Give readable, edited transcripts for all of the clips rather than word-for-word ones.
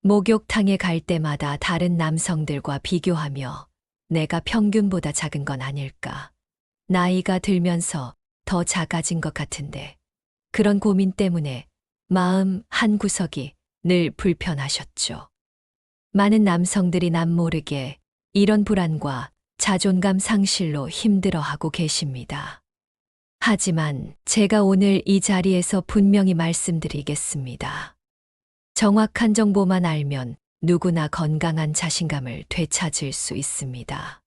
목욕탕에 갈 때마다 다른 남성들과 비교하며 내가 평균보다 작은 건 아닐까. 나이가 들면서 더 작아진 것 같은데 그런 고민 때문에 마음 한구석이 늘 불편하셨죠. 많은 남성들이 남모르게 이런 불안과 자존감 상실로 힘들어하고 계십니다. 하지만 제가 오늘 이 자리에서 분명히 말씀드리겠습니다. 정확한 정보만 알면 누구나 건강한 자신감을 되찾을 수 있습니다.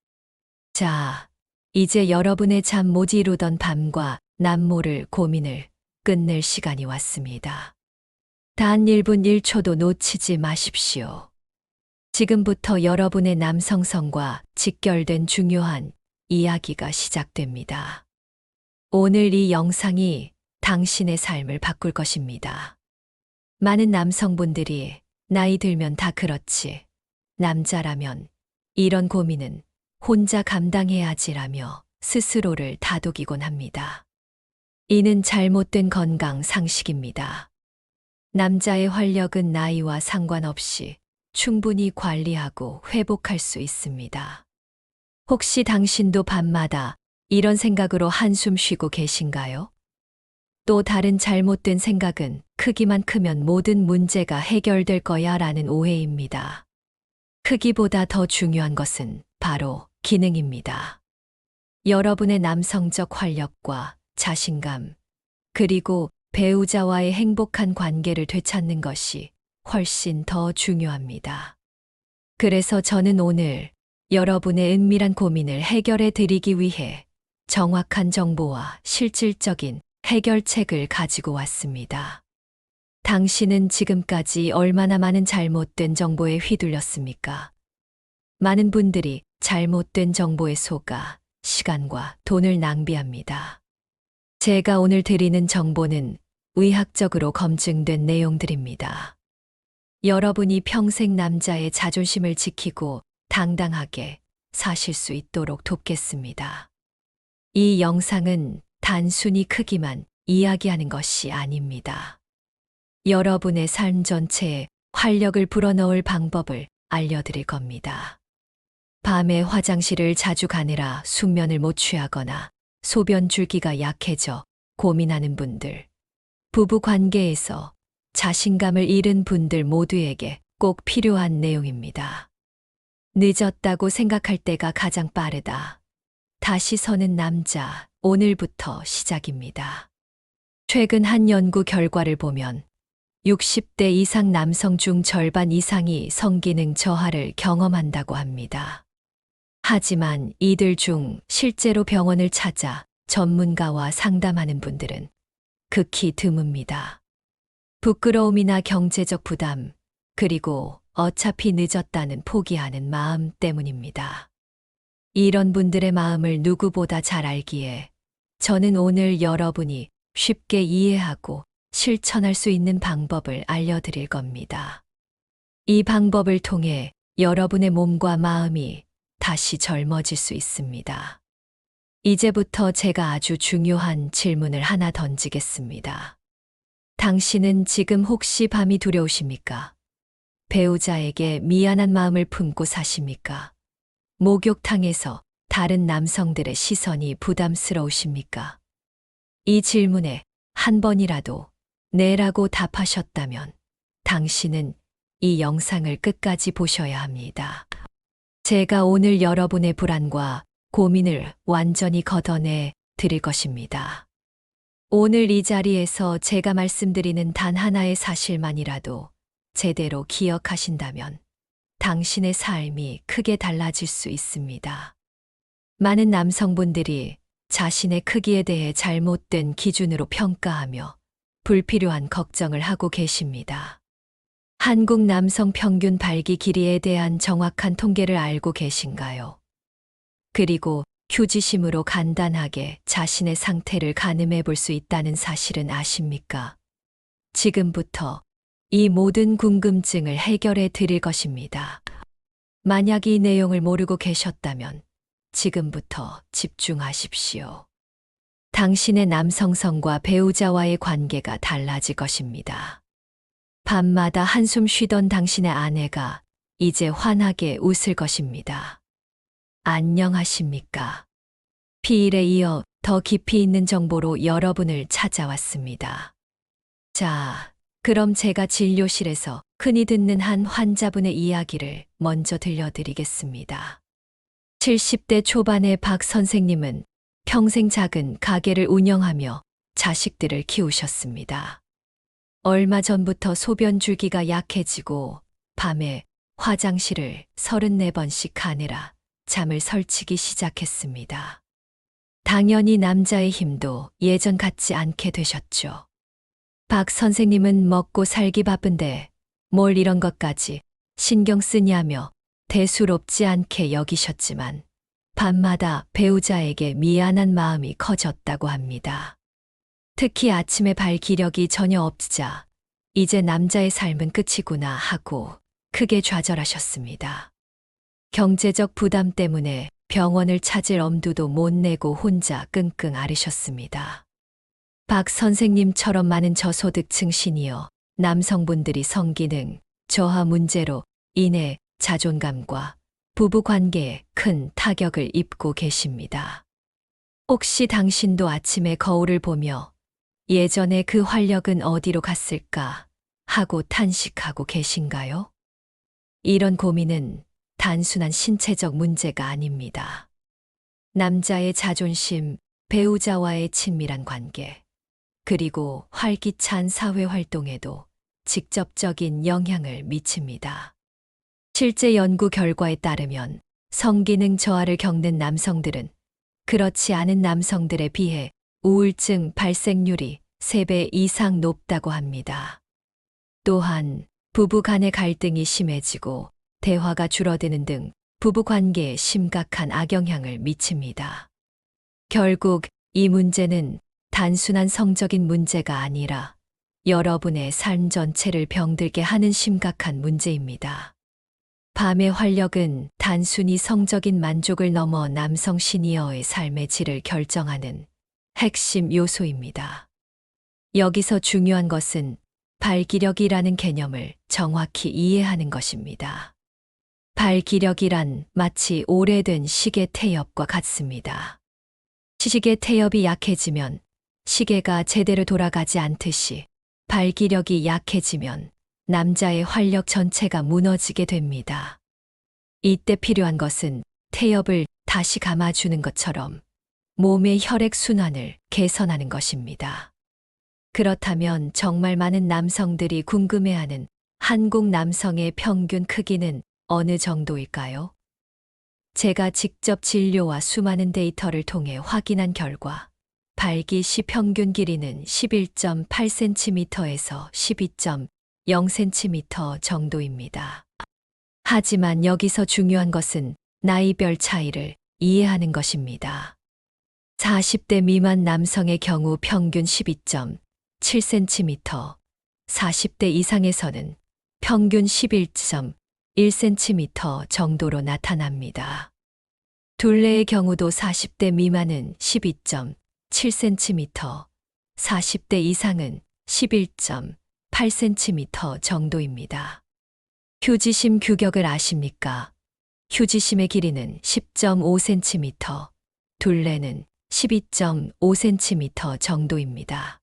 자, 이제 여러분의 잠 못 이루던 밤과 남모를 고민을 끝낼 시간이 왔습니다. 단 1분 1초도 놓치지 마십시오. 지금부터 여러분의 남성성과 직결된 중요한 이야기가 시작됩니다. 오늘 이 영상이 당신의 삶을 바꿀 것입니다. 많은 남성분들이 나이 들면 다 그렇지. 남자라면 이런 고민은 혼자 감당해야지라며 스스로를 다독이곤 합니다. 이는 잘못된 건강 상식입니다. 남자의 활력은 나이와 상관없이 충분히 관리하고 회복할 수 있습니다. 혹시 당신도 밤마다 이런 생각으로 한숨 쉬고 계신가요? 또 다른 잘못된 생각은 크기만 크면 모든 문제가 해결될 거야 라는 오해입니다. 크기보다 더 중요한 것은 바로 기능입니다. 여러분의 남성적 활력과 자신감, 그리고 배우자와의 행복한 관계를 되찾는 것이 훨씬 더 중요합니다. 그래서 저는 오늘 여러분의 은밀한 고민을 해결해 드리기 위해 정확한 정보와 실질적인 해결책을 가지고 왔습니다. 당신은 지금까지 얼마나 많은 잘못된 정보에 휘둘렸습니까? 많은 분들이 잘못된 정보에 속아 시간과 돈을 낭비합니다. 제가 오늘 드리는 정보는 의학적으로 검증된 내용들입니다. 여러분이 평생 남자의 자존심을 지키고 당당하게 사실 수 있도록 돕겠습니다. 이 영상은 단순히 크기만 이야기하는 것이 아닙니다. 여러분의 삶 전체에 활력을 불어넣을 방법을 알려드릴 겁니다. 밤에 화장실을 자주 가느라 숙면을 못 취하거나 소변 줄기가 약해져 고민하는 분들, 부부 관계에서 자신감을 잃은 분들 모두에게 꼭 필요한 내용입니다. 늦었다고 생각할 때가 가장 빠르다. 다시 서는 남자, 오늘부터 시작입니다. 최근 한 연구 결과를 보면 60대 이상 남성 중 절반 이상이 성기능 저하를 경험한다고 합니다. 하지만 이들 중 실제로 병원을 찾아 전문가와 상담하는 분들은 극히 드뭅니다. 부끄러움이나 경제적 부담, 그리고 어차피 늦었다는 포기하는 마음 때문입니다. 이런 분들의 마음을 누구보다 잘 알기에 저는 오늘 여러분이 쉽게 이해하고 실천할 수 있는 방법을 알려드릴 겁니다. 이 방법을 통해 여러분의 몸과 마음이 다시 젊어질 수 있습니다. 이제부터 제가 아주 중요한 질문을 하나 던지겠습니다. 당신은 지금 혹시 밤이 두려우십니까? 배우자에게 미안한 마음을 품고 사십니까? 목욕탕에서 다른 남성들의 시선이 부담스러우십니까? 이 질문에 한 번이라도 네라고 답하셨다면 당신은 이 영상을 끝까지 보셔야 합니다. 제가 오늘 여러분의 불안과 고민을 완전히 걷어내 드릴 것입니다. 오늘 이 자리에서 제가 말씀드리는 단 하나의 사실만이라도 제대로 기억하신다면 당신의 삶이 크게 달라질 수 있습니다. 많은 남성분들이 자신의 크기에 대해 잘못된 기준으로 평가하며 불필요한 걱정을 하고 계십니다. 한국 남성 평균 발기 길이에 대한 정확한 통계를 알고 계신가요? 그리고 휴지심으로 간단하게 자신의 상태를 가늠해 볼 수 있다는 사실은 아십니까? 지금부터 이 모든 궁금증을 해결해 드릴 것입니다. 만약 이 내용을 모르고 계셨다면 지금부터 집중하십시오. 당신의 남성성과 배우자와의 관계가 달라질 것입니다. 밤마다 한숨 쉬던 당신의 아내가 이제 환하게 웃을 것입니다. 안녕하십니까? 피일에 이어 더 깊이 있는 정보로 여러분을 찾아왔습니다. 자, 그럼 제가 진료실에서 흔히 듣는 한 환자분의 이야기를 먼저 들려드리겠습니다. 70대 초반의 박 선생님은 평생 작은 가게를 운영하며 자식들을 키우셨습니다. 얼마 전부터 소변 줄기가 약해지고 밤에 화장실을 34번씩 가느라 잠을 설치기 시작했습니다. 당연히 남자의 힘도 예전 같지 않게 되셨죠. 박 선생님은 먹고 살기 바쁜데 뭘 이런 것까지 신경 쓰냐며 대수롭지 않게 여기셨지만 밤마다 배우자에게 미안한 마음이 커졌다고 합니다. 특히 아침에 발기력이 전혀 없자 이제 남자의 삶은 끝이구나 하고 크게 좌절하셨습니다. 경제적 부담 때문에 병원을 찾을 엄두도 못 내고 혼자 끙끙 앓으셨습니다. 박 선생님처럼 많은 저소득층 시니어 남성분들이 성기능 저하 문제로 인해 자존감과 부부 관계에 큰 타격을 입고 계십니다. 혹시 당신도 아침에 거울을 보며 예전에 그 활력은 어디로 갔을까 하고 탄식하고 계신가요? 이런 고민은 단순한 신체적 문제가 아닙니다. 남자의 자존심, 배우자와의 친밀한 관계, 그리고 활기찬 사회 활동에도 직접적인 영향을 미칩니다. 실제 연구 결과에 따르면 성기능 저하를 겪는 남성들은 그렇지 않은 남성들에 비해 우울증 발생률이 3배 이상 높다고 합니다. 또한 부부 간의 갈등이 심해지고 대화가 줄어드는 등 부부 관계에 심각한 악영향을 미칩니다. 결국 이 문제는 단순한 성적인 문제가 아니라 여러분의 삶 전체를 병들게 하는 심각한 문제입니다. 밤의 활력은 단순히 성적인 만족을 넘어 남성 시니어의 삶의 질을 결정하는 핵심 요소입니다. 여기서 중요한 것은 발기력이라는 개념을 정확히 이해하는 것입니다. 발기력이란 마치 오래된 시계 태엽과 같습니다. 시계 태엽이 약해지면 시계가 제대로 돌아가지 않듯이 발기력이 약해지면 남자의 활력 전체가 무너지게 됩니다. 이때 필요한 것은 태엽을 다시 감아주는 것처럼 몸의 혈액순환을 개선하는 것입니다. 그렇다면 정말 많은 남성들이 궁금해하는 한국 남성의 평균 크기는 어느 정도일까요? 제가 직접 진료와 수많은 데이터를 통해 확인한 결과 발기 시 평균 길이는 11.8cm에서 12.0cm 정도입니다. 하지만 여기서 중요한 것은 나이별 차이를 이해하는 것입니다. 40대 미만 남성의 경우 평균 12.7cm, 40대 이상에서는 평균 11.1cm 정도로 나타납니다. 둘레의 경우도 40대 미만은 12.7cm, 40대 이상은 11.8cm 정도입니다. 휴지심 규격을 아십니까? 휴지심의 길이는 10.5cm, 둘레는 12.5cm 정도입니다.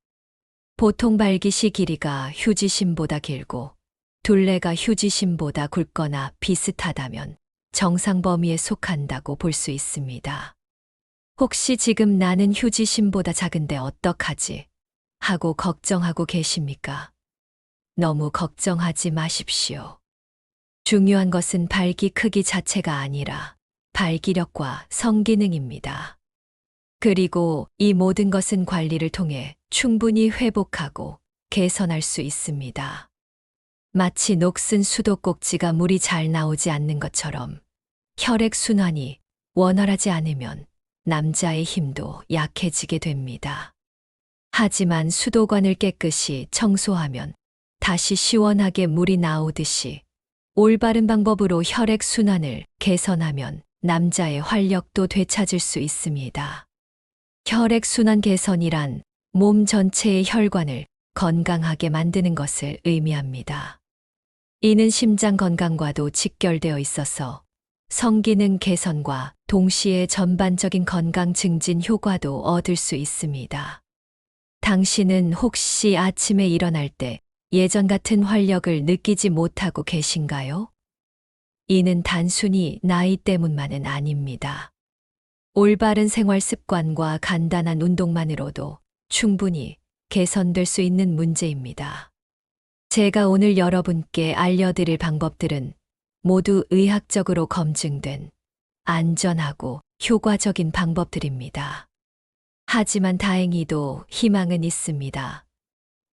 보통 발기시 길이가 휴지심보다 길고 둘레가 휴지심보다 굵거나 비슷하다면 정상 범위에 속한다고 볼 수 있습니다. 혹시 지금 나는 휴지심보다 작은데 어떡하지? 하고 걱정하고 계십니까? 너무 걱정하지 마십시오. 중요한 것은 발기 크기 자체가 아니라 발기력과 성기능입니다. 그리고 이 모든 것은 관리를 통해 충분히 회복하고 개선할 수 있습니다. 마치 녹슨 수도꼭지가 물이 잘 나오지 않는 것처럼 혈액순환이 원활하지 않으면 남자의 힘도 약해지게 됩니다. 하지만 수도관을 깨끗이 청소하면 다시 시원하게 물이 나오듯이 올바른 방법으로 혈액순환을 개선하면 남자의 활력도 되찾을 수 있습니다. 혈액순환 개선이란 몸 전체의 혈관을 건강하게 만드는 것을 의미합니다. 이는 심장 건강과도 직결되어 있어서 성기능 개선과 동시에 전반적인 건강 증진 효과도 얻을 수 있습니다. 당신은 혹시 아침에 일어날 때 예전 같은 활력을 느끼지 못하고 계신가요? 이는 단순히 나이 때문만은 아닙니다. 올바른 생활 습관과 간단한 운동만으로도 충분히 개선될 수 있는 문제입니다. 제가 오늘 여러분께 알려드릴 방법들은 모두 의학적으로 검증된 안전하고 효과적인 방법들입니다. 하지만 다행히도 희망은 있습니다.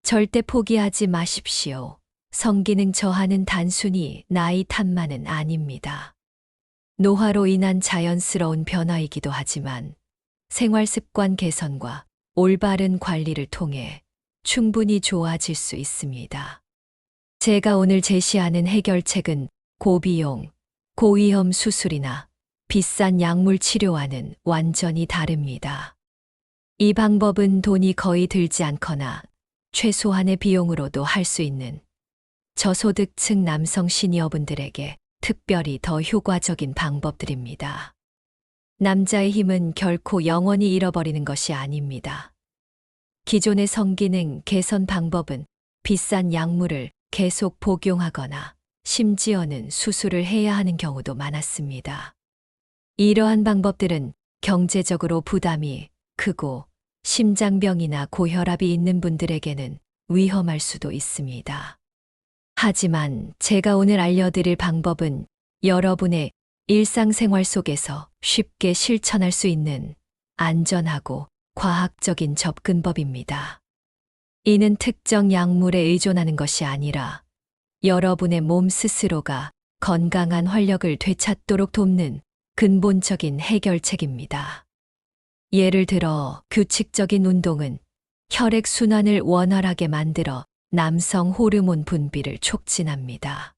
절대 포기하지 마십시오. 성기능 저하는 단순히 나이 탓만은 아닙니다. 노화로 인한 자연스러운 변화이기도 하지만 생활 습관 개선과 올바른 관리를 통해 충분히 좋아질 수 있습니다. 제가 오늘 제시하는 해결책은 고비용, 고위험 수술이나 비싼 약물 치료와는 완전히 다릅니다. 이 방법은 돈이 거의 들지 않거나 최소한의 비용으로도 할 수 있는 저소득층 남성 시니어분들에게 특별히 더 효과적인 방법들입니다. 남자의 힘은 결코 영원히 잃어버리는 것이 아닙니다. 기존의 성기능 개선 방법은 비싼 약물을 계속 복용하거나 심지어는 수술을 해야 하는 경우도 많았습니다. 이러한 방법들은 경제적으로 부담이 크고 심장병이나 고혈압이 있는 분들에게는 위험할 수도 있습니다. 하지만 제가 오늘 알려드릴 방법은 여러분의 일상생활 속에서 쉽게 실천할 수 있는 안전하고 과학적인 접근법입니다. 이는 특정 약물에 의존하는 것이 아니라 여러분의 몸 스스로가 건강한 활력을 되찾도록 돕는 근본적인 해결책입니다. 예를 들어 규칙적인 운동은 혈액순환을 원활하게 만들어 남성 호르몬 분비를 촉진합니다.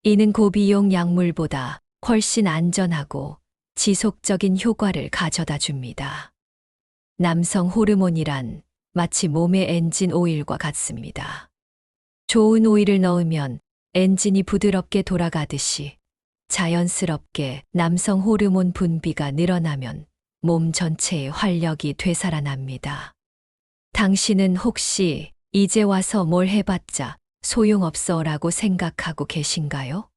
이는 고비용 약물보다 훨씬 안전하고 지속적인 효과를 가져다 줍니다. 남성 호르몬이란 마치 몸의 엔진 오일과 같습니다. 좋은 오일을 넣으면 엔진이 부드럽게 돌아가듯이 자연스럽게 남성 호르몬 분비가 늘어나면 몸 전체의 활력이 되살아납니다. 당신은 혹시 이제 와서 뭘 해봤자 소용없어라고 생각하고 계신가요?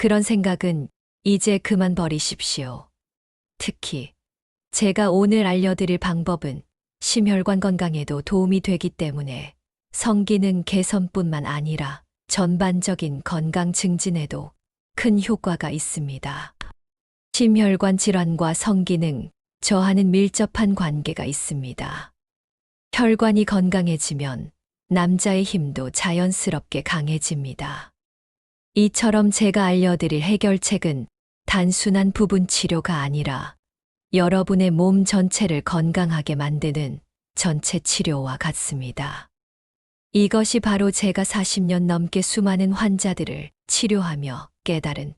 그런 생각은 이제 그만 버리십시오. 특히 제가 오늘 알려드릴 방법은 심혈관 건강에도 도움이 되기 때문에 성기능 개선뿐만 아니라 전반적인 건강 증진에도 큰 효과가 있습니다. 심혈관 질환과 성기능 저하는 밀접한 관계가 있습니다. 혈관이 건강해지면 남자의 힘도 자연스럽게 강해집니다. 이처럼 제가 알려드릴 해결책은 단순한 부분 치료가 아니라 여러분의 몸 전체를 건강하게 만드는 전체 치료와 같습니다. 이것이 바로 제가 40년 넘게 수많은 환자들을 치료하며 깨달은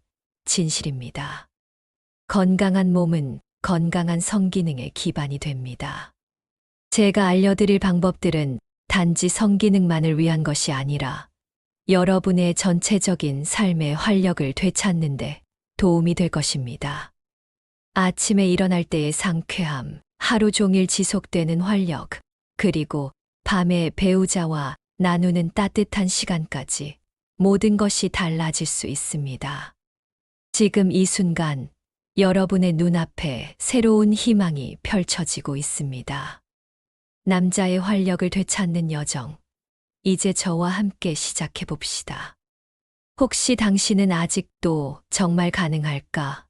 진실입니다. 건강한 몸은 건강한 성기능의 기반이 됩니다. 제가 알려드릴 방법들은 단지 성기능만을 위한 것이 아니라 여러분의 전체적인 삶의 활력을 되찾는 데 도움이 될 것입니다. 아침에 일어날 때의 상쾌함, 하루 종일 지속되는 활력, 그리고 밤에 배우자와 나누는 따뜻한 시간까지 모든 것이 달라질 수 있습니다. 지금 이 순간 여러분의 눈앞에 새로운 희망이 펼쳐지고 있습니다. 남자의 활력을 되찾는 여정, 이제 저와 함께 시작해 봅시다. 혹시 당신은 아직도 정말 가능할까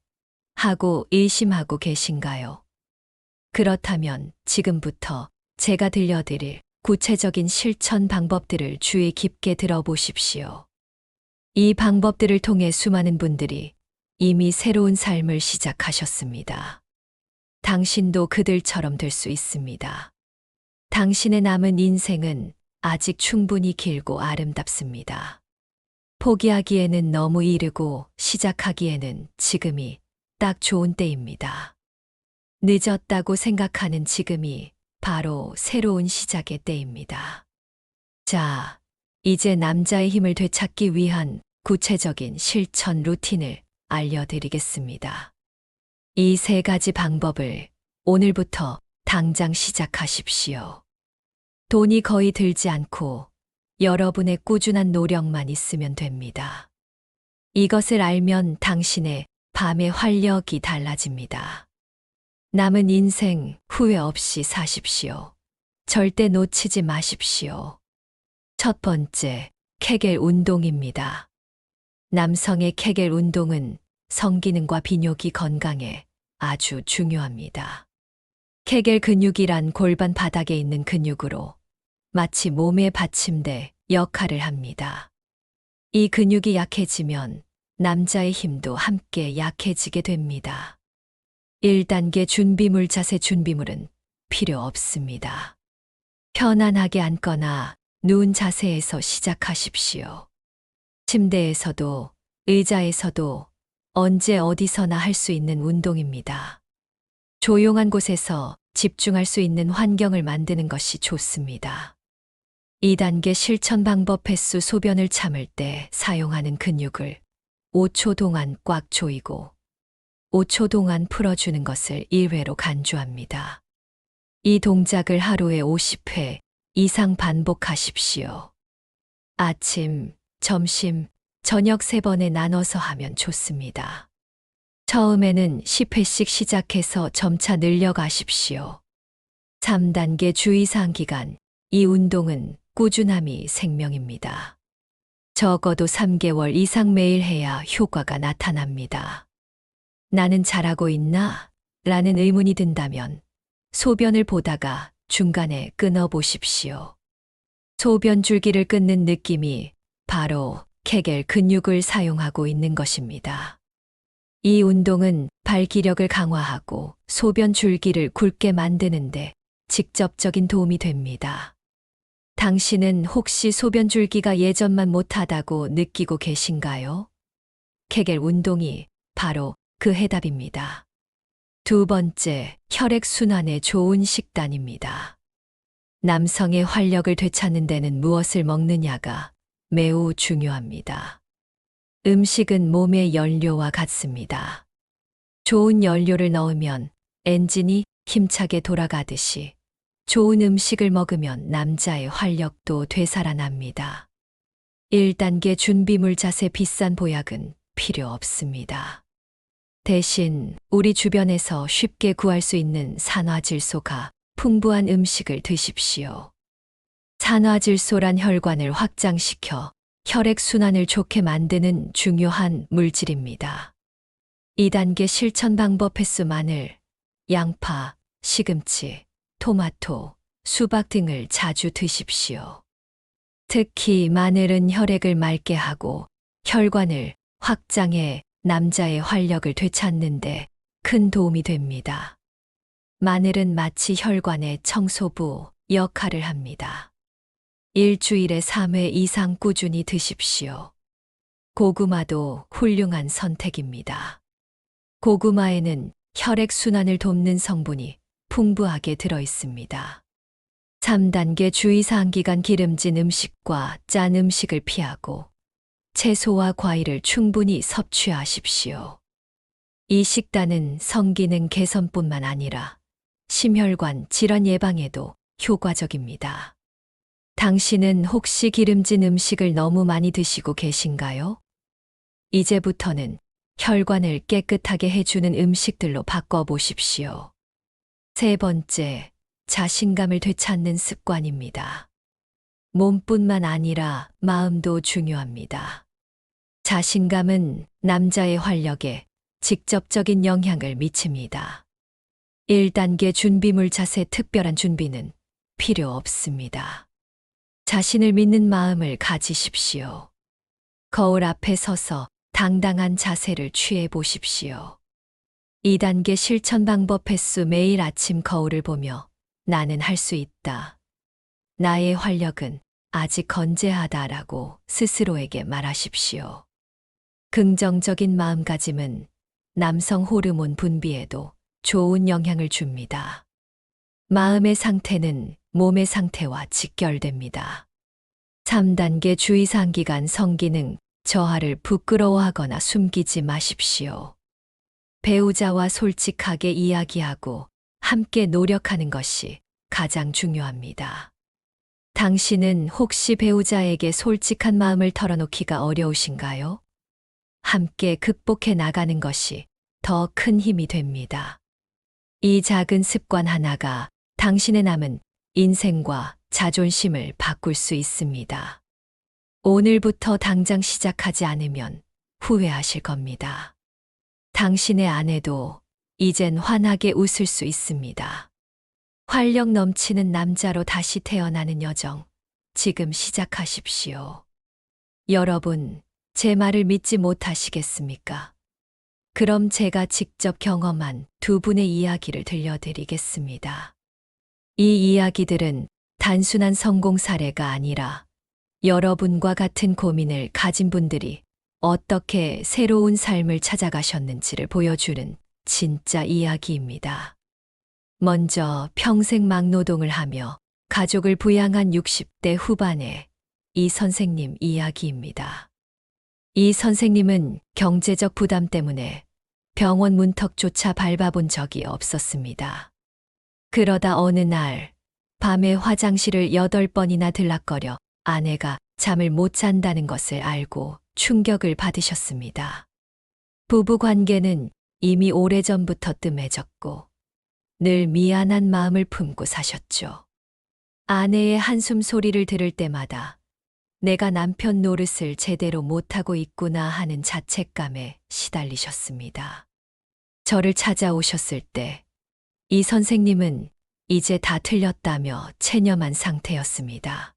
하고 의심하고 계신가요? 그렇다면 지금부터 제가 들려드릴 구체적인 실천 방법들을 주의 깊게 들어보십시오. 이 방법들을 통해 수많은 분들이 이미 새로운 삶을 시작하셨습니다. 당신도 그들처럼 될 수 있습니다. 당신의 남은 인생은 아직 충분히 길고 아름답습니다. 포기하기에는 너무 이르고 시작하기에는 지금이 딱 좋은 때입니다. 늦었다고 생각하는 지금이 바로 새로운 시작의 때입니다. 자, 이제 남자의 힘을 되찾기 위한 구체적인 실천 루틴을 알려드리겠습니다. 이 세 가지 방법을 오늘부터 당장 시작하십시오. 돈이 거의 들지 않고 여러분의 꾸준한 노력만 있으면 됩니다. 이것을 알면 당신의 밤의 활력이 달라집니다. 남은 인생 후회 없이 사십시오. 절대 놓치지 마십시오. 첫 번째, 케겔 운동입니다. 남성의 케겔 운동은 성기능과 비뇨기 건강에 아주 중요합니다. 케겔 근육이란 골반 바닥에 있는 근육으로 마치 몸의 받침대 역할을 합니다. 이 근육이 약해지면 남자의 힘도 함께 약해지게 됩니다. 1단계 준비물 자세. 준비물은 필요 없습니다. 편안하게 앉거나 누운 자세에서 시작하십시오. 침대에서도 의자에서도 언제 어디서나 할 수 있는 운동입니다. 조용한 곳에서 집중할 수 있는 환경을 만드는 것이 좋습니다. 2단계 실천 방법. 횟수. 소변을 참을 때 사용하는 근육을 5초 동안 꽉 조이고 5초 동안 풀어주는 것을 1회로 간주합니다. 이 동작을 하루에 50회 이상 반복하십시오. 아침, 점심, 저녁 3번에 나눠서 하면 좋습니다. 처음에는 10회씩 시작해서 점차 늘려가십시오. 3단계 주의사항 기간. 이 운동은 꾸준함이 생명입니다. 적어도 3개월 이상 매일 해야 효과가 나타납니다. 나는 잘하고 있나? 라는 의문이 든다면 소변을 보다가 중간에 끊어보십시오. 소변 줄기를 끊는 느낌이 바로 케겔 근육을 사용하고 있는 것입니다. 이 운동은 발 기력을 강화하고 소변 줄기를 굵게 만드는데 직접적인 도움이 됩니다. 당신은 혹시 소변 줄기가 예전만 못하다고 느끼고 계신가요? 케겔 운동이 바로 그 해답입니다. 2번째, 혈액순환에 좋은 식단입니다. 남성의 활력을 되찾는 데는 무엇을 먹느냐가 매우 중요합니다. 음식은 몸의 연료와 같습니다. 좋은 연료를 넣으면 엔진이 힘차게 돌아가듯이 좋은 음식을 먹으면 남자의 활력도 되살아납니다. 1단계 준비물 자세. 비싼 보약은 필요 없습니다. 대신 우리 주변에서 쉽게 구할 수 있는 산화질소가 풍부한 음식을 드십시오. 산화질소란 혈관을 확장시켜 혈액순환을 좋게 만드는 중요한 물질입니다. 2단계 실천 방법. 횟수. 마늘, 양파, 시금치, 토마토, 수박 등을 자주 드십시오. 특히 마늘은 혈액을 맑게 하고 혈관을 확장해 남자의 활력을 되찾는데 큰 도움이 됩니다. 마늘은 마치 혈관의 청소부 역할을 합니다. 일주일에 3회 이상 꾸준히 드십시오. 고구마도 훌륭한 선택입니다. 고구마에는 혈액순환을 돕는 성분이 풍부하게 들어 있습니다. 3단계 주의사항 기간. 기름진 음식과 짠 음식을 피하고 채소와 과일을 충분히 섭취하십시오. 이 식단은 성기능 개선뿐만 아니라 심혈관 질환 예방에도 효과적입니다. 당신은 혹시 기름진 음식을 너무 많이 드시고 계신가요? 이제부터는 혈관을 깨끗하게 해주는 음식들로 바꿔보십시오. 3번째, 자신감을 되찾는 습관입니다. 몸뿐만 아니라 마음도 중요합니다. 자신감은 남자의 활력에 직접적인 영향을 미칩니다. 1단계 준비물 자세. 특별한 준비는 필요 없습니다. 자신을 믿는 마음을 가지십시오. 거울 앞에 서서 당당한 자세를 취해 보십시오. 2단계 실천 방법. 횟수. 매일 아침 거울을 보며 나는 할 수 있다. 나의 활력은 아직 건재하다라고 스스로에게 말하십시오. 긍정적인 마음가짐은 남성 호르몬 분비에도 좋은 영향을 줍니다. 마음의 상태는 몸의 상태와 직결됩니다. 3단계 주의사항기간 성기능 저하를 부끄러워하거나 숨기지 마십시오. 배우자와 솔직하게 이야기하고 함께 노력하는 것이 가장 중요합니다. 당신은 혹시 배우자에게 솔직한 마음을 털어놓기가 어려우신가요? 함께 극복해 나가는 것이 더 큰 힘이 됩니다. 이 작은 습관 하나가 당신의 남은 인생과 자존심을 바꿀 수 있습니다. 오늘부터 당장 시작하지 않으면 후회하실 겁니다. 당신의 아내도 이젠 환하게 웃을 수 있습니다. 활력 넘치는 남자로 다시 태어나는 여정, 지금 시작하십시오. 여러분, 제 말을 믿지 못하시겠습니까? 그럼 제가 직접 경험한 두 분의 이야기를 들려드리겠습니다. 이 이야기들은 단순한 성공 사례가 아니라 여러분과 같은 고민을 가진 분들이 어떻게 새로운 삶을 찾아가셨는지를 보여주는 진짜 이야기입니다. 먼저 평생 막노동을 하며 가족을 부양한 60대 후반의 이 선생님 이야기입니다. 이 선생님은 경제적 부담 때문에 병원 문턱조차 밟아본 적이 없었습니다. 그러다 어느 날 밤에 화장실을 8번이나 들락거려 아내가 잠을 못 잔다는 것을 알고 충격을 받으셨습니다. 부부 관계는 이미 오래전부터 뜸해졌고 늘 미안한 마음을 품고 사셨죠. 아내의 한숨 소리를 들을 때마다 내가 남편 노릇을 제대로 못하고 있구나 하는 자책감에 시달리셨습니다. 저를 찾아오셨을 때 이 선생님은 이제 다 틀렸다며 체념한 상태였습니다.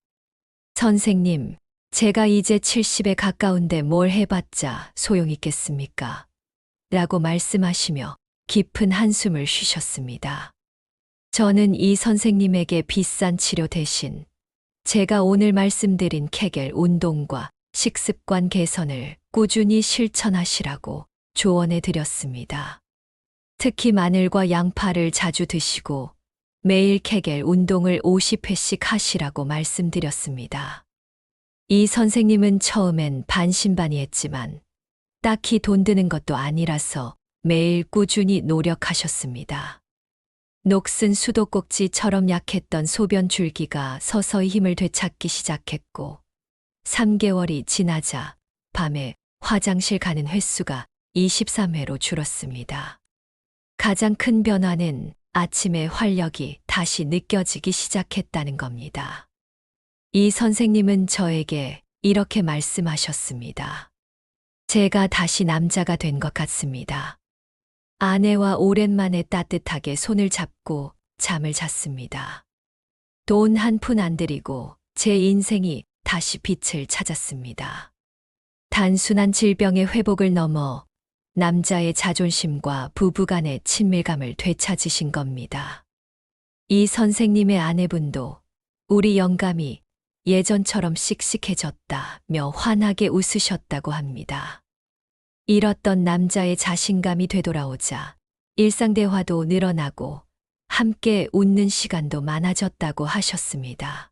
선생님, 제가 이제 70에 가까운데 뭘 해봤자 소용있겠습니까? 라고 말씀하시며 깊은 한숨을 쉬셨습니다. 저는 이 선생님에게 비싼 치료 대신 제가 오늘 말씀드린 케겔 운동과 식습관 개선을 꾸준히 실천하시라고 조언해 드렸습니다. 특히 마늘과 양파를 자주 드시고 매일 케겔 운동을 50회씩 하시라고 말씀드렸습니다. 이 선생님은 처음엔 반신반의했지만 딱히 돈 드는 것도 아니라서 매일 꾸준히 노력하셨습니다. 녹슨 수도꼭지처럼 약했던 소변 줄기가 서서히 힘을 되찾기 시작했고 3개월이 지나자 밤에 화장실 가는 횟수가 23회로 줄었습니다. 가장 큰 변화는 아침에 활력이 다시 느껴지기 시작했다는 겁니다. 이 선생님은 저에게 이렇게 말씀하셨습니다. 제가 다시 남자가 된 것 같습니다. 아내와 오랜만에 따뜻하게 손을 잡고 잠을 잤습니다. 돈 한 푼 안 들이고 제 인생이 다시 빛을 찾았습니다. 단순한 질병의 회복을 넘어 남자의 자존심과 부부간의 친밀감을 되찾으신 겁니다. 이 선생님의 아내분도 우리 영감이 예전처럼 씩씩해졌다며 환하게 웃으셨다고 합니다. 잃었던 남자의 자신감이 되돌아오자 일상대화도 늘어나고 함께 웃는 시간도 많아졌다고 하셨습니다.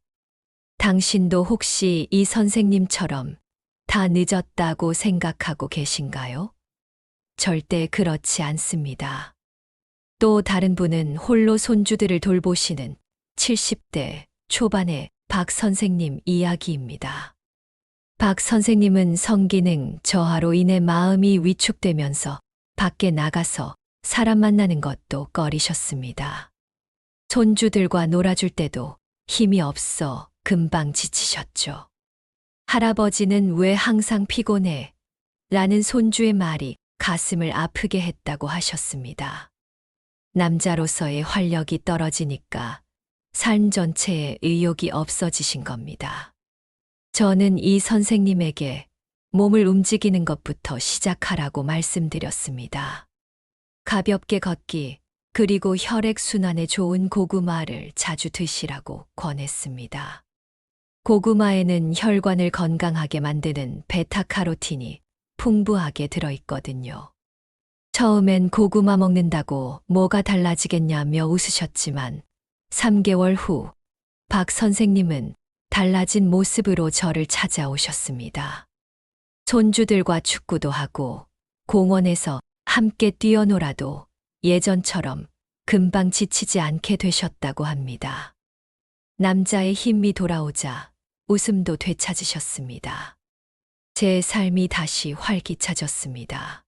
당신도 혹시 이 선생님처럼 다 늦었다고 생각하고 계신가요? 절대 그렇지 않습니다. 또 다른 분은 홀로 손주들을 돌보시는 70대 초반의 박 선생님 이야기입니다. 박 선생님은 성기능 저하로 인해 마음이 위축되면서 밖에 나가서 사람 만나는 것도 꺼리셨습니다. 손주들과 놀아줄 때도 힘이 없어 금방 지치셨죠. 할아버지는 왜 항상 피곤해? 라는 손주의 말이 가슴을 아프게 했다고 하셨습니다. 남자로서의 활력이 떨어지니까 삶 전체에 의욕이 없어지신 겁니다. 저는 이 선생님에게 몸을 움직이는 것부터 시작하라고 말씀드렸습니다. 가볍게 걷기, 그리고 혈액순환에 좋은 고구마를 자주 드시라고 권했습니다. 고구마에는 혈관을 건강하게 만드는 베타카로틴이 풍부하게 들어있거든요. 처음엔 고구마 먹는다고 뭐가 달라지겠냐며 웃으셨지만 3개월 후 박 선생님은 달라진 모습으로 저를 찾아오셨습니다. 손주들과 축구도 하고 공원에서 함께 뛰어놀아도 예전처럼 금방 지치지 않게 되셨다고 합니다. 남자의 힘이 돌아오자 웃음도 되찾으셨습니다. 제 삶이 다시 활기차졌습니다.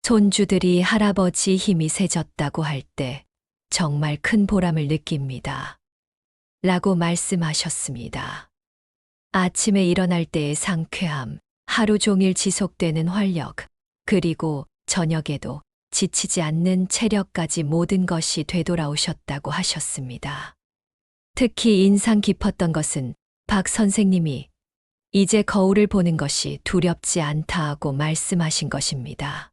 손주들이 할아버지 힘이 세졌다고 할 때 정말 큰 보람을 느낍니다. 라고 말씀하셨습니다. 아침에 일어날 때의 상쾌함, 하루 종일 지속되는 활력, 그리고 저녁에도 지치지 않는 체력까지 모든 것이 되돌아오셨다고 하셨습니다. 특히 인상 깊었던 것은 박 선생님이 이제 거울을 보는 것이 두렵지 않다고 말씀하신 것입니다.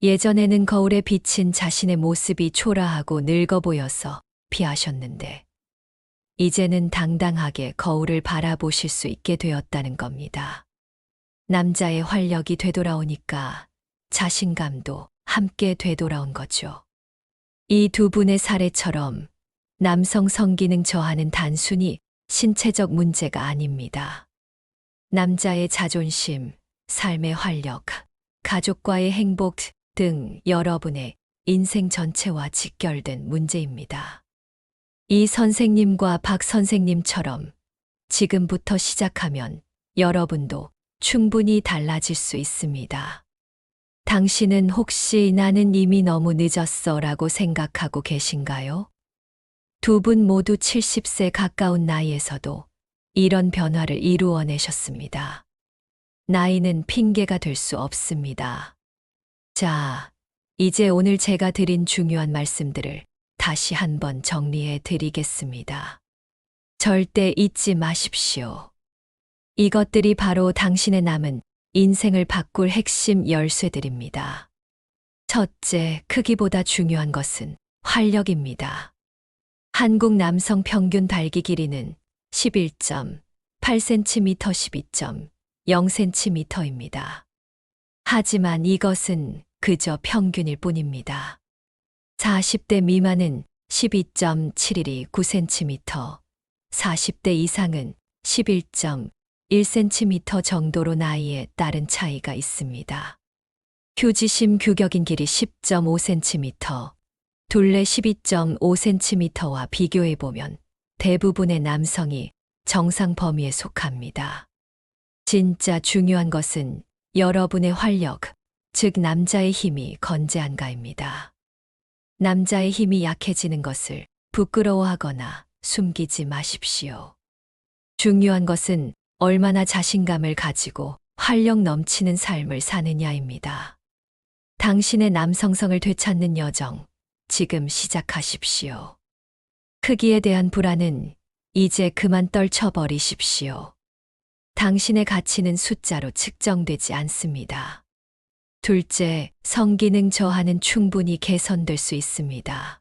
예전에는 거울에 비친 자신의 모습이 초라하고 늙어 보여서 피하셨는데 이제는 당당하게 거울을 바라보실 수 있게 되었다는 겁니다. 남자의 활력이 되돌아오니까 자신감도 함께 되돌아온 거죠. 이 두 분의 사례처럼 남성 성기능 저하는 단순히 신체적 문제가 아닙니다. 남자의 자존심, 삶의 활력, 가족과의 행복 등 여러분의 인생 전체와 직결된 문제입니다. 이 선생님과 박 선생님처럼 지금부터 시작하면 여러분도 충분히 달라질 수 있습니다. 당신은 혹시 나는 이미 너무 늦었어 라고 생각하고 계신가요? 두 분 모두 70세 가까운 나이에서도 이런 변화를 이루어내셨습니다. 나이는 핑계가 될 수 없습니다. 자, 이제 오늘 제가 드린 중요한 말씀들을 다시 한번 정리해 드리겠습니다. 절대 잊지 마십시오. 이것들이 바로 당신의 남은 인생을 바꿀 핵심 열쇠들입니다. 첫째, 크기보다 중요한 것은 활력입니다. 한국 남성 평균 발기 길이는 11.8cm, 12.0cm입니다. 하지만 이것은 그저 평균일 뿐입니다. 40대 미만은 12.712cm, 40대 이상은 11.1cm 정도로 나이에 따른 차이가 있습니다. 휴지심 규격인 길이 10.5cm, 둘레 12.5cm와 비교해보면 대부분의 남성이 정상 범위에 속합니다. 진짜 중요한 것은 여러분의 활력, 즉 남자의 힘이 건재한가입니다. 남자의 힘이 약해지는 것을 부끄러워하거나 숨기지 마십시오. 중요한 것은 얼마나 자신감을 가지고 활력 넘치는 삶을 사느냐입니다. 당신의 남성성을 되찾는 여정, 지금 시작하십시오. 크기에 대한 불안은 이제 그만 떨쳐버리십시오. 당신의 가치는 숫자로 측정되지 않습니다. 둘째, 성기능 저하는 충분히 개선될 수 있습니다.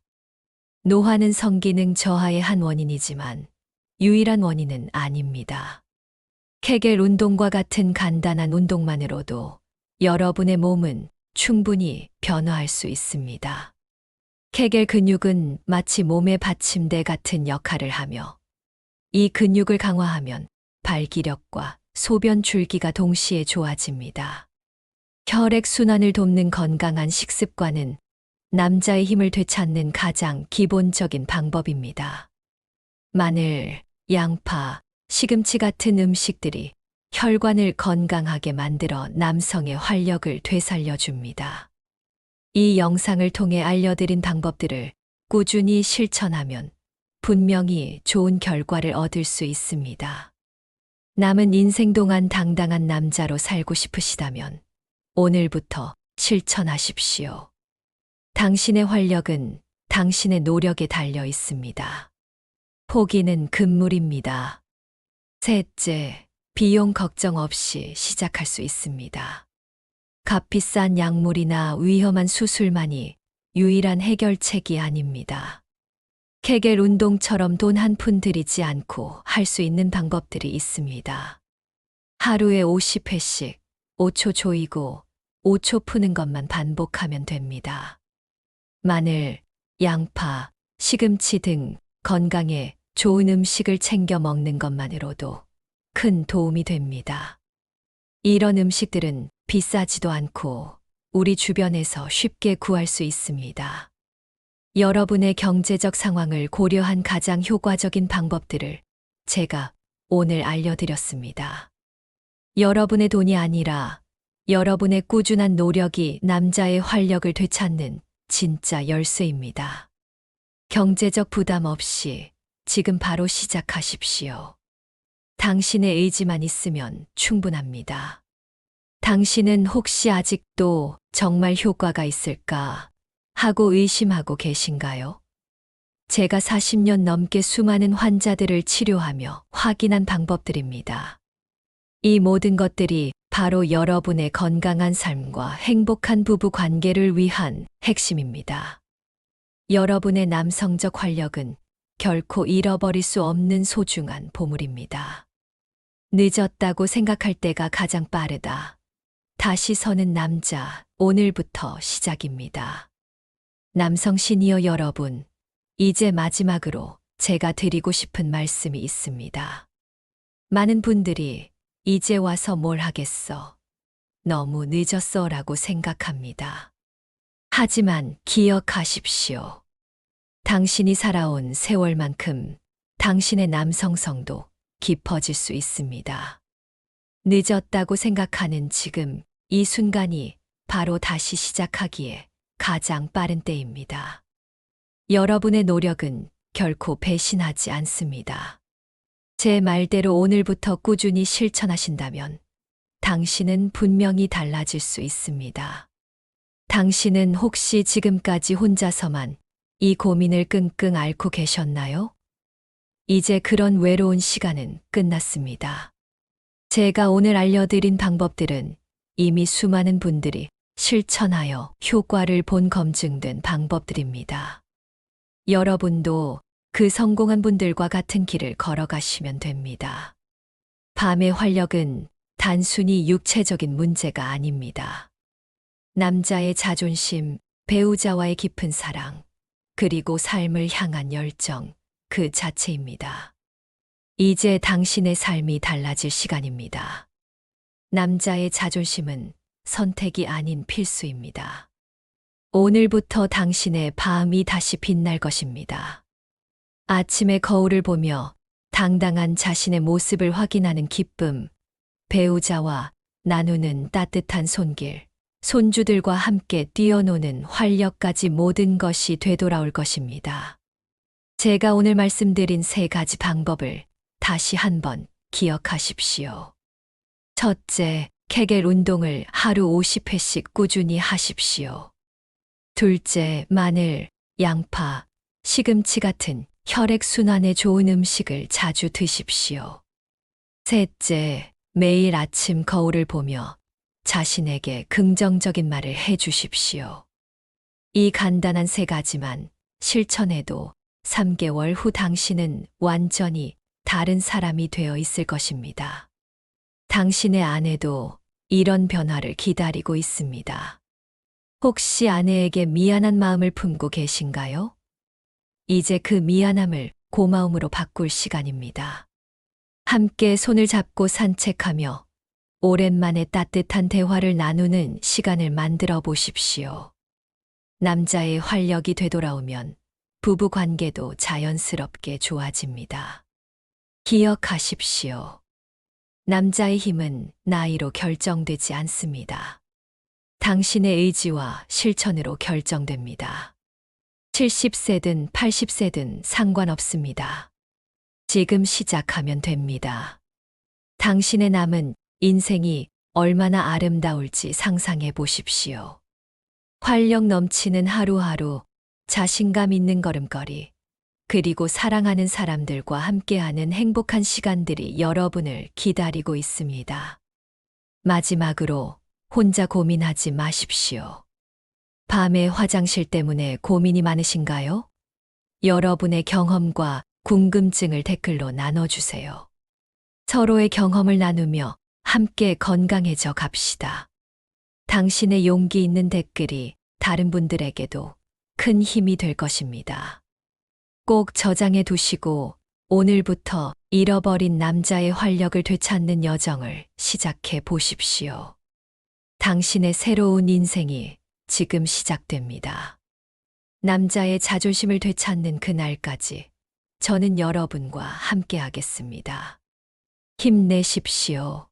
노화는 성기능 저하의 한 원인이지만 유일한 원인은 아닙니다. 케겔 운동과 같은 간단한 운동만으로도 여러분의 몸은 충분히 변화할 수 있습니다. 케겔 근육은 마치 몸의 받침대 같은 역할을 하며 이 근육을 강화하면 발기력과 소변 줄기가 동시에 좋아집니다. 혈액순환을 돕는 건강한 식습관은 남자의 힘을 되찾는 가장 기본적인 방법입니다. 마늘, 양파, 시금치 같은 음식들이 혈관을 건강하게 만들어 남성의 활력을 되살려줍니다. 이 영상을 통해 알려드린 방법들을 꾸준히 실천하면 분명히 좋은 결과를 얻을 수 있습니다. 남은 인생 동안 당당한 남자로 살고 싶으시다면 오늘부터 실천하십시오. 당신의 활력은 당신의 노력에 달려 있습니다. 포기는 금물입니다. 셋째, 비용 걱정 없이 시작할 수 있습니다. 값비싼 약물이나 위험한 수술만이 유일한 해결책이 아닙니다. 케겔 운동처럼 돈 한 푼 들이지 않고 할 수 있는 방법들이 있습니다. 하루에 50회씩 5초 조이고 5초 푸는 것만 반복하면 됩니다. 마늘, 양파, 시금치 등 건강에 좋은 음식을 챙겨 먹는 것만으로도 큰 도움이 됩니다. 이런 음식들은 비싸지도 않고 우리 주변에서 쉽게 구할 수 있습니다. 여러분의 경제적 상황을 고려한 가장 효과적인 방법들을 제가 오늘 알려드렸습니다. 여러분의 돈이 아니라 여러분의 꾸준한 노력이 남자의 활력을 되찾는 진짜 열쇠입니다. 경제적 부담 없이 지금 바로 시작하십시오. 당신의 의지만 있으면 충분합니다. 당신은 혹시 아직도 정말 효과가 있을까 하고 의심하고 계신가요? 제가 40년 넘게 수많은 환자들을 치료하며 확인한 방법들입니다. 이 모든 것들이 바로 여러분의 건강한 삶과 행복한 부부 관계를 위한 핵심입니다. 여러분의 남성적 활력은 결코 잃어버릴 수 없는 소중한 보물입니다. 늦었다고 생각할 때가 가장 빠르다. 다시 서는 남자, 오늘부터 시작입니다. 남성 시니어 여러분, 이제 마지막으로 제가 드리고 싶은 말씀이 있습니다. 많은 분들이 이제 와서 뭘 하겠어? 너무 늦었어 라고 생각합니다. 하지만 기억하십시오. 당신이 살아온 세월만큼 당신의 남성성도 깊어질 수 있습니다. 늦었다고 생각하는 지금 이 순간이 바로 다시 시작하기에 가장 빠른 때입니다. 여러분의 노력은 결코 배신하지 않습니다. 제 말대로 오늘부터 꾸준히 실천하신다면 당신은 분명히 달라질 수 있습니다. 당신은 혹시 지금까지 혼자서만 이 고민을 끙끙 앓고 계셨나요? 이제 그런 외로운 시간은 끝났습니다. 제가 오늘 알려드린 방법들은 이미 수많은 분들이 실천하여 효과를 본 검증된 방법들입니다. 여러분도 그 성공한 분들과 같은 길을 걸어가시면 됩니다. 밤의 활력은 단순히 육체적인 문제가 아닙니다. 남자의 자존심, 배우자와의 깊은 사랑, 그리고 삶을 향한 열정, 그 자체입니다. 이제 당신의 삶이 달라질 시간입니다. 남자의 자존심은 선택이 아닌 필수입니다. 오늘부터 당신의 밤이 다시 빛날 것입니다. 아침의 거울을 보며 당당한 자신의 모습을 확인하는 기쁨, 배우자와 나누는 따뜻한 손길, 손주들과 함께 뛰어노는 활력까지 모든 것이 되돌아올 것입니다. 제가 오늘 말씀드린 3가지 방법을 다시 한번 기억하십시오. 첫째, 케겔 운동을 하루 50회씩 꾸준히 하십시오. 둘째, 마늘, 양파, 시금치 같은 혈액순환에 좋은 음식을 자주 드십시오. 셋째, 매일 아침 거울을 보며 자신에게 긍정적인 말을 해주십시오. 이 간단한 3가지만 실천해도 3개월 후 당신은 완전히 다른 사람이 되어 있을 것입니다. 당신의 아내도 이런 변화를 기다리고 있습니다. 혹시 아내에게 미안한 마음을 품고 계신가요? 이제 그 미안함을 고마움으로 바꿀 시간입니다. 함께 손을 잡고 산책하며 오랜만에 따뜻한 대화를 나누는 시간을 만들어 보십시오. 남자의 활력이 되돌아오면 부부 관계도 자연스럽게 좋아집니다. 기억하십시오. 남자의 힘은 나이로 결정되지 않습니다. 당신의 의지와 실천으로 결정됩니다. 70세든 80세든 상관없습니다. 지금 시작하면 됩니다. 당신의 남은 인생이 얼마나 아름다울지 상상해 보십시오. 활력 넘치는 하루하루, 자신감 있는 걸음걸이, 그리고 사랑하는 사람들과 함께하는 행복한 시간들이 여러분을 기다리고 있습니다. 마지막으로 혼자 고민하지 마십시오. 밤에 화장실 때문에 고민이 많으신가요? 여러분의 경험과 궁금증을 댓글로 나눠주세요. 서로의 경험을 나누며 함께 건강해져 갑시다. 당신의 용기 있는 댓글이 다른 분들에게도 큰 힘이 될 것입니다. 꼭 저장해 두시고 오늘부터 잃어버린 남자의 활력을 되찾는 여정을 시작해 보십시오. 당신의 새로운 인생이 지금 시작됩니다. 남자의 자존심을 되찾는 그날까지 저는 여러분과 함께 하겠습니다. 힘내십시오.